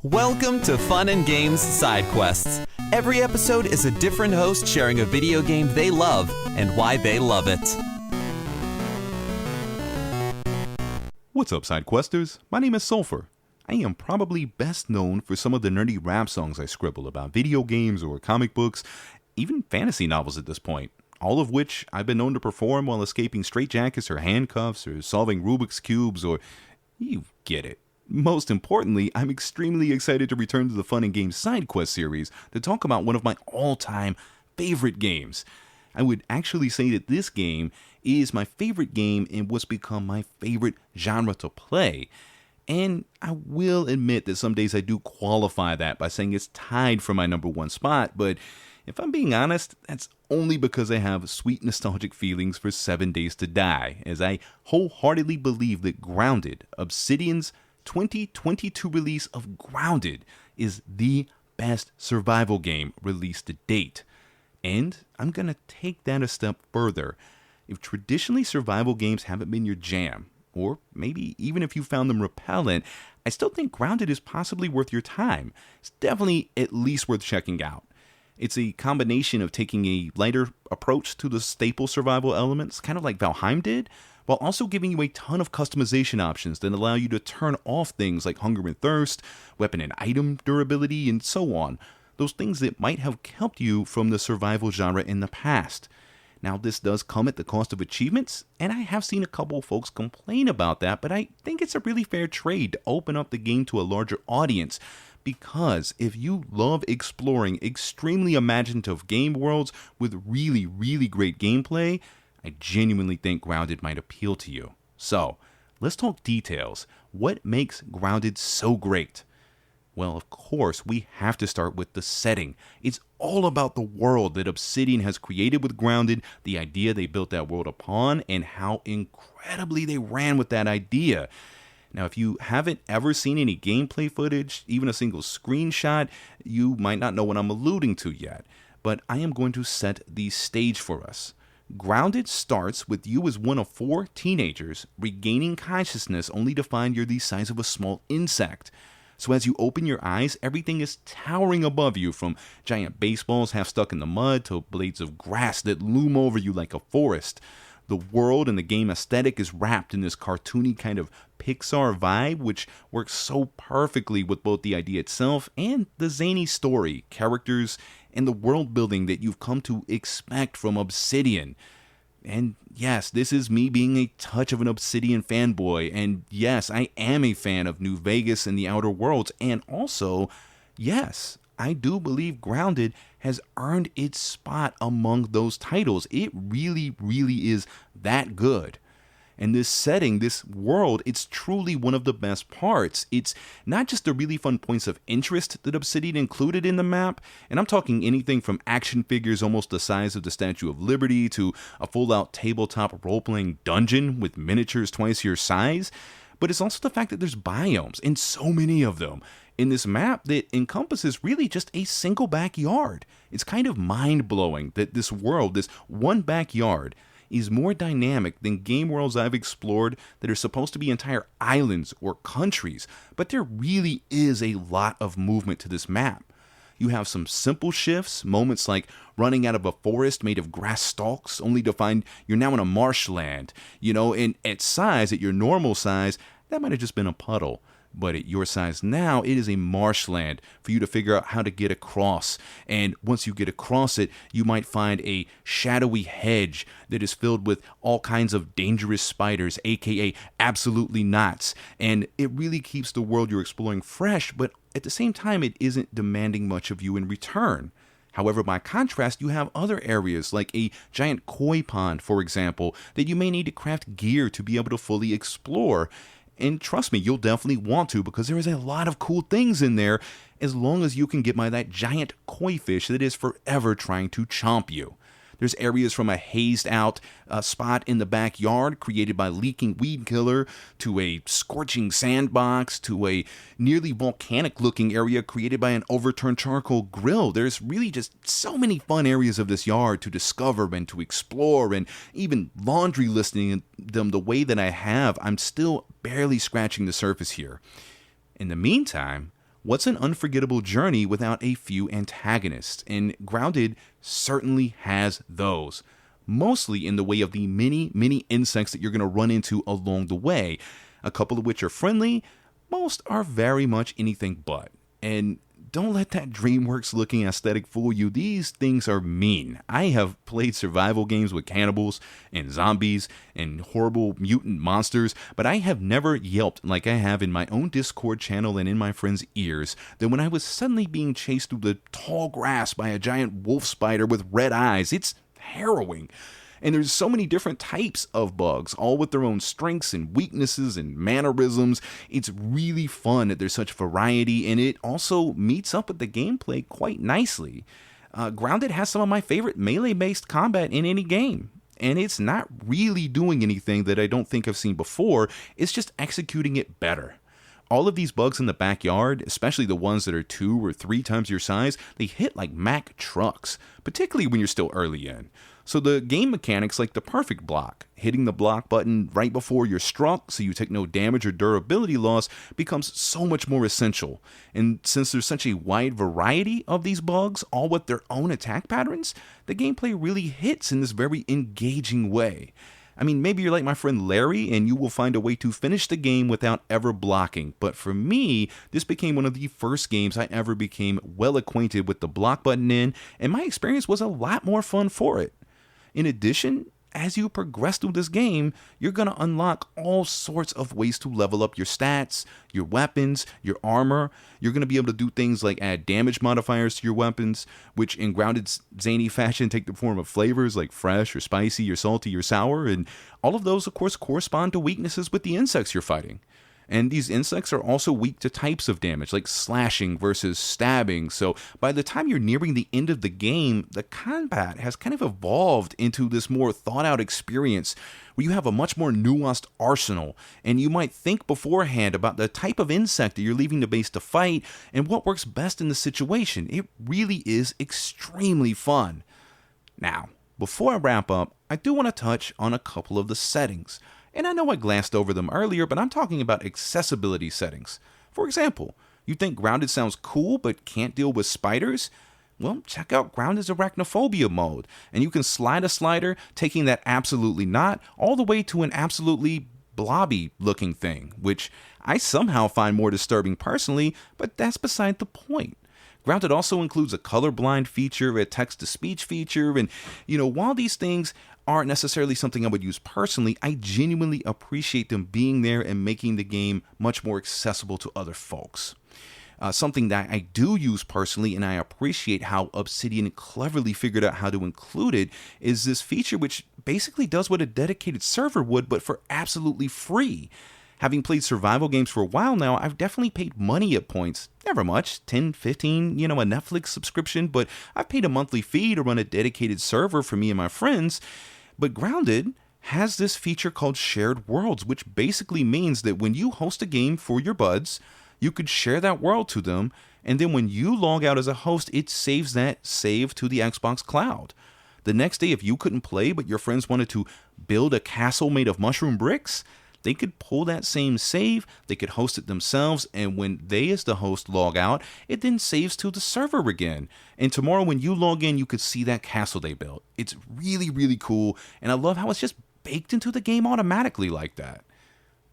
Welcome to Fun and Games Side Quests. Every episode is a different host sharing a video game they love and why they love it. What's up, Side Questers? My name is Sulfur. I am probably best known for some of the nerdy rap songs I scribble about video games or comic books, even fantasy novels at this point, all of which I've been known to perform while escaping straitjackets or handcuffs or solving Rubik's Cubes or... you get it. Most importantly, I'm extremely excited to return to the Fun and Games Side Quest series to talk about one of my all-time favorite games. I would actually say that this game is my favorite game in what's become my favorite genre to play. And I will admit that some days I do qualify that by saying it's tied for my number one spot, but if I'm being honest, that's only because I have sweet nostalgic feelings for 7 Days to Die, as I wholeheartedly believe that Grounded, Obsidian's 2022 release of Grounded, is the best survival game released to date. And I'm going to take that a step further. If traditionally survival games haven't been your jam, or maybe even if you found them repellent, I still think Grounded is possibly worth your time. It's definitely at least worth checking out. It's a combination of taking a lighter approach to the staple survival elements, kind of like Valheim did, while also giving you a ton of customization options that allow you to turn off things like hunger and thirst, weapon and item durability, and so on. Those things that might have kept you from the survival genre in the past. Now, this does come at the cost of achievements, and I have seen a couple of folks complain about that, but I think it's a really fair trade to open up the game to a larger audience, because if you love exploring extremely imaginative game worlds with really, really great gameplay, I genuinely think Grounded might appeal to you. So, let's talk details. What makes Grounded so great? Well, of course, we have to start with the setting. It's all about the world that Obsidian has created with Grounded, the idea they built that world upon, and how incredibly they ran with that idea. Now, if you haven't ever seen any gameplay footage, even a single screenshot, you might not know what I'm alluding to yet. But I am going to set the stage for us. Grounded starts with you as one of 4 teenagers regaining consciousness only to find you're the size of a small insect. So as you open your eyes, everything is towering above you, from giant baseballs half stuck in the mud to blades of grass that loom over you like a forest. The world and the game aesthetic is wrapped in this cartoony kind of Pixar vibe, which works so perfectly with both the idea itself and the zany story, characters, and the world building that you've come to expect from Obsidian. And yes, this is me being a touch of an Obsidian fanboy, and yes, I am a fan of New Vegas and the Outer Worlds, and also, yes, I do believe Grounded has earned its spot among those titles. It really, really is that good. And this setting, this world, it's truly one of the best parts. It's not just the really fun points of interest that Obsidian included in the map, and I'm talking anything from action figures almost the size of the Statue of Liberty to a full-out tabletop role-playing dungeon with miniatures twice your size, but it's also the fact that there's biomes, and so many of them, in this map that encompasses really just a single backyard. It's kind of mind-blowing that this world, this one backyard, is more dynamic than game worlds I've explored that are supposed to be entire islands or countries, but there really is a lot of movement to this map. You have some simple shifts, moments like running out of a forest made of grass stalks only to find you're now in a marshland, and at size, at your normal size, that might have just been a puddle. But at your size now, it is a marshland for you to figure out how to get across. And once you get across it, you might find a shadowy hedge that is filled with all kinds of dangerous spiders, aka absolutely knots. And it really keeps the world you're exploring fresh, but at the same time, it isn't demanding much of you in return. However, by contrast, you have other areas like a giant koi pond, for example, that you may need to craft gear to be able to fully explore. And trust me, you'll definitely want to, because there is a lot of cool things in there, as long as you can get by that giant koi fish that is forever trying to chomp you. There's areas from a hazed out spot in the backyard created by leaking weed killer, to a scorching sandbox, to a nearly volcanic looking area created by an overturned charcoal grill. There's really just so many fun areas of this yard to discover and to explore, and even laundry listing them the way that I have, I'm still barely scratching the surface here. In the meantime, What's an unforgettable journey without a few antagonists? And Grounded certainly has those. Mostly in the way of the many insects that you're going to run into along the way. A couple of which are friendly, most are very much anything but. And don't let that DreamWorks looking aesthetic fool you. These things are mean. I have played survival games with cannibals and zombies and horrible mutant monsters, but I have never yelped like I have in my own Discord channel and in my friends' ears than when I was suddenly being chased through the tall grass by a giant wolf spider with red eyes. It's harrowing. And there's so many different types of bugs, all with their own strengths and weaknesses and mannerisms. It's really fun that there's such variety, and it also meets up with the gameplay quite nicely. Grounded has some of my favorite melee-based combat in any game. And it's not really doing anything that I don't think I've seen before, it's just executing it better. All of these bugs in the backyard, especially the ones that are 2 or 3 times your size, they hit like Mack trucks, particularly when you're still early in. So the game mechanics like the perfect block, hitting the block button right before you're struck so you take no damage or durability loss becomes so much more essential. And since there's such a wide variety of these bugs, all with their own attack patterns, the gameplay really hits in this very engaging way. I mean, maybe you're like my friend Larry and you will find a way to finish the game without ever blocking. But for me, this became one of the first games I ever became well acquainted with the block button in, and my experience was a lot more fun for it. In addition, as you progress through this game, you're going to unlock all sorts of ways to level up your stats, your weapons, your armor. You're going to be able to do things like add damage modifiers to your weapons, which in Grounded's zany fashion take the form of flavors like fresh or spicy or salty or sour, and all of those, of course, correspond to weaknesses with the insects you're fighting. And these insects are also weak to types of damage, like slashing versus stabbing. So by the time you're nearing the end of the game, the combat has kind of evolved into this more thought-out experience where you have a much more nuanced arsenal, and you might think beforehand about the type of insect that you're leaving the base to fight and what works best in the situation. It really is extremely fun. Now, before I wrap up, I do want to touch on a couple of the settings. And I know I glanced over them earlier, but I'm talking about accessibility settings. For example, you think Grounded sounds cool but can't deal with spiders? Well, check out Grounded's arachnophobia mode, and you can slide a slider, taking that absolutely not all the way to an absolutely blobby looking thing, which I somehow find more disturbing personally, but that's beside the point. Grounded also includes a colorblind feature, a text-to-speech feature, and, while these things aren't necessarily something I would use personally, I genuinely appreciate them being there and making the game much more accessible to other folks. Something that I do use personally, and I appreciate how Obsidian cleverly figured out how to include it, is this feature which basically does what a dedicated server would, but for absolutely free. Having played survival games for a while now, I've definitely paid money at points. Never much, 10, 15, a Netflix subscription, but I've paid a monthly fee to run a dedicated server for me and my friends. But Grounded has this feature called Shared Worlds, which basically means that when you host a game for your buds, you could share that world to them, and then when you log out as a host, it saves that save to the Xbox cloud. The next day, if you couldn't play but your friends wanted to build a castle made of mushroom bricks, they could pull that same save, they could host it themselves, and when they as the host log out, it then saves to the server again. And tomorrow when you log in, you could see that castle they built. It's really, really cool, and I love how it's just baked into the game automatically like that.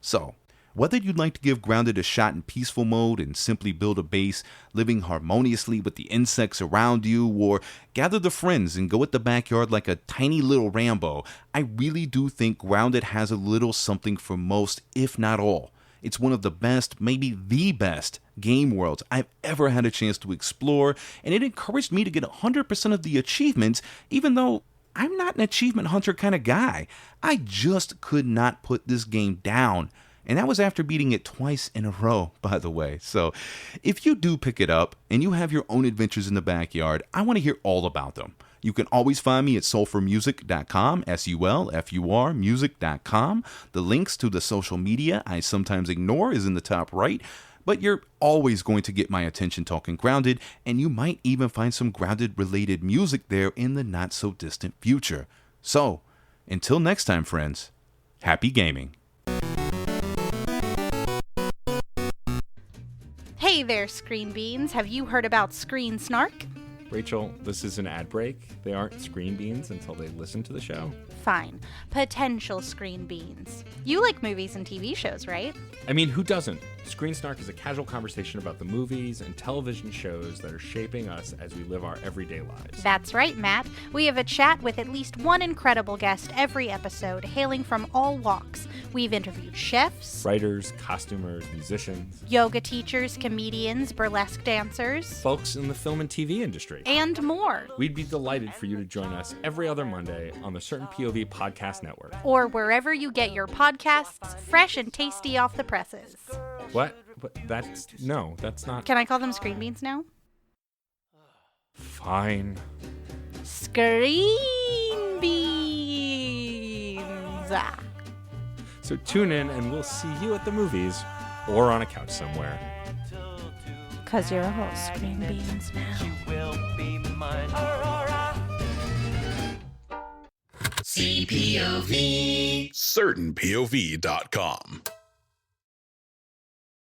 So, whether you'd like to give Grounded a shot in peaceful mode and simply build a base, living harmoniously with the insects around you, or gather the friends and go at the backyard like a tiny little Rambo, I really do think Grounded has a little something for most, if not all. It's one of the best, maybe the best, game worlds I've ever had a chance to explore, and it encouraged me to get 100% of the achievements, even though I'm not an achievement hunter kind of guy. I just could not put this game down. And that was after beating it twice in a row, by the way. So if you do pick it up and you have your own adventures in the backyard, I want to hear all about them. You can always find me at sulfurmusic.com, SULFUR music.com. The links to the social media I sometimes ignore is in the top right, but you're always going to get my attention talking Grounded, and you might even find some Grounded-related music there in the not-so-distant future. So, until next time, friends, happy gaming. Hey there, Screen Beans. Have you heard about Screen Snark? Rachel, this is an ad break. They aren't screen beans until they listen to the show. Fine. Potential Screen Beans. You like movies and TV shows, right? I mean, who doesn't? Screen Snark is a casual conversation about the movies and television shows that are shaping us as we live our everyday lives. That's right, Matt. We have a chat with at least one incredible guest every episode, hailing from all walks. We've interviewed chefs, Writers, costumers, musicians, yoga teachers, comedians, burlesque dancers, folks in the film and TV industry. and more. We'd be delighted for you to join us every other Monday on the Certain POV Podcast Network. Or wherever you get your podcasts, fresh and tasty off the presses. What? That's not. Can I call them Screen Beans now? Fine. Screen Beans. So tune in and we'll see you at the movies or on a couch somewhere. 'Cause you're all Screen Beans now. CPOV. CertainPOV.com.